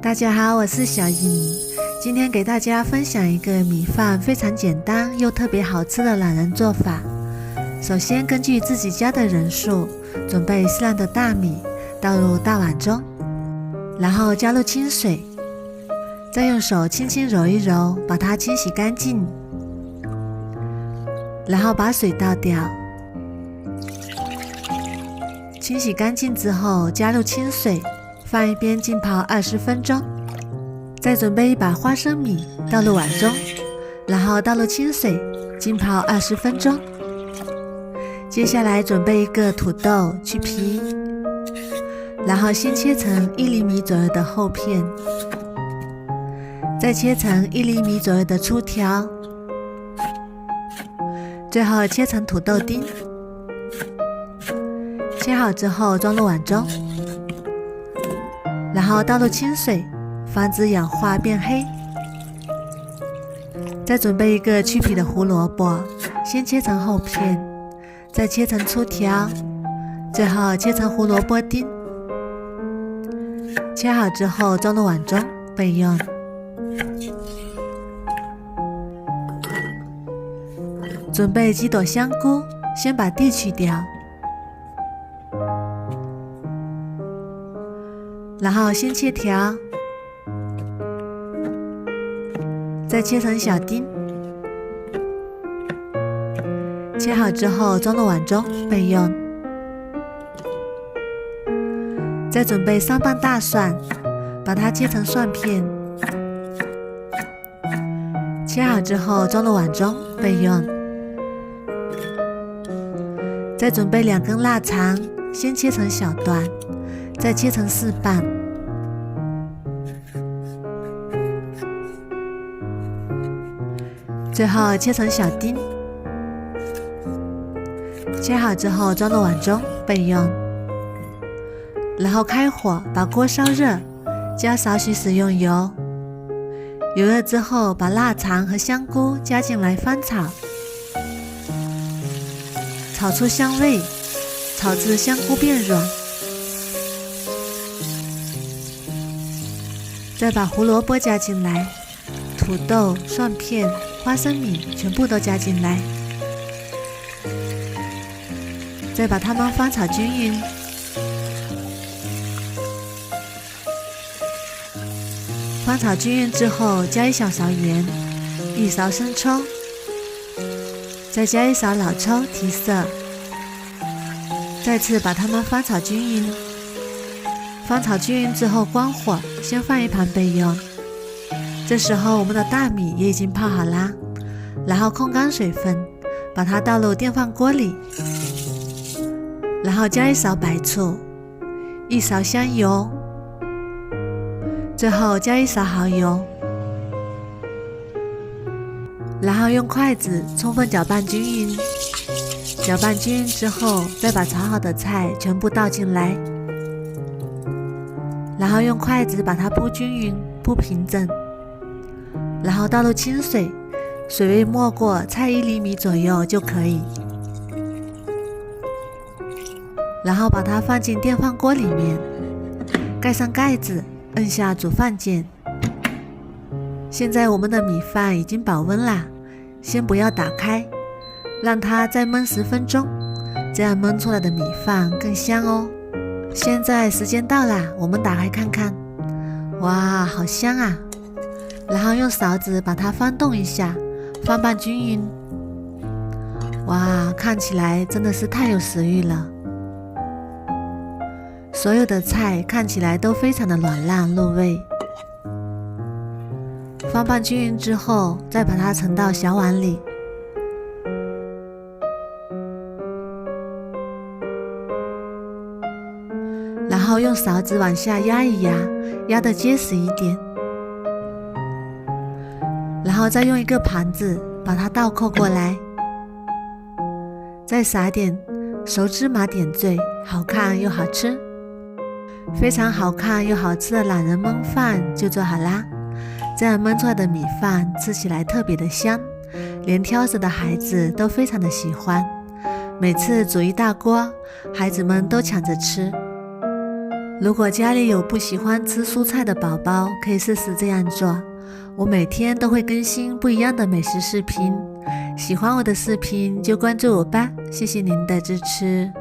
大家好，我是小莹，今天给大家分享一个米饭非常简单又特别好吃的懒人做法。首先根据自己家的人数，准备适量的大米，倒入大碗中，然后加入清水，再用手轻轻揉一揉，把它清洗干净，然后把水倒掉。清洗干净之后，加入清水，放一边浸泡20分钟。再准备一把花生米，倒入碗中，然后倒入清水，浸泡20分钟。接下来准备一个土豆，去皮，然后先切成1厘米左右的厚片，再切成1厘米左右的粗条，最后切成土豆丁。切好之后装入碗中，然后倒入清水，防止氧化变黑。再准备一个去皮的胡萝卜，先切成厚片，再切成粗条，最后切成胡萝卜丁。切好之后装入碗中备用。准备几朵香菇，先把蒂去掉，然后先切条，再切成小丁。切好之后装入碗中备用。再准备3瓣大蒜，把它切成蒜片，切好之后装入碗中备用。再准备2根腊肠，先切成小段，再切成4瓣。最后切成小丁。切好之后装入碗中备用。然后开火，把锅烧热，加少许食用油。油热之后，把腊肠和香菇加进来翻炒，炒出香味，炒至香菇变软。再把胡萝卜加进来，土豆、蒜片、花生米全部都加进来，再把它们翻炒均匀。翻炒均匀之后，加1小勺盐，1勺生抽，再加1勺老抽提色。再次把它们翻炒均匀。翻炒均匀之后关火，先放一旁备用。这时候我们的大米也已经泡好啦，然后控干水分，把它倒入电饭锅里，然后加1勺白醋，1勺香油，最后加1勺蚝油，然后用筷子充分搅拌均匀。搅拌均匀之后，再把炒好的菜全部倒进来，然后用筷子把它铺均匀、铺平整，然后倒入清水，水位没过菜1厘米左右就可以。然后把它放进电饭锅里面，盖上盖子，按下煮饭键。现在我们的米饭已经保温啦，先不要打开，让它再焖10分钟，这样焖出来的米饭更香哦。现在时间到啦，我们打开看看，哇，好香啊！然后用勺子把它翻动一下，翻拌均匀。哇，看起来真的是太有食欲了。所有的菜看起来都非常的软烂入味。翻拌均匀之后，再把它盛到小碗里。然后用勺子往下压一压，压得结实一点。然后再用一个盘子把它倒扣过来，再撒点熟芝麻点缀，好看又好吃。非常好看又好吃的懒人焖饭就做好啦。这样焖出来的米饭吃起来特别的香，连挑食的孩子都非常的喜欢。每次煮一大锅，孩子们都抢着吃。如果家里有不喜欢吃蔬菜的宝宝，可以试试这样做。我每天都会更新不一样的美食视频，喜欢我的视频就关注我吧，谢谢您的支持。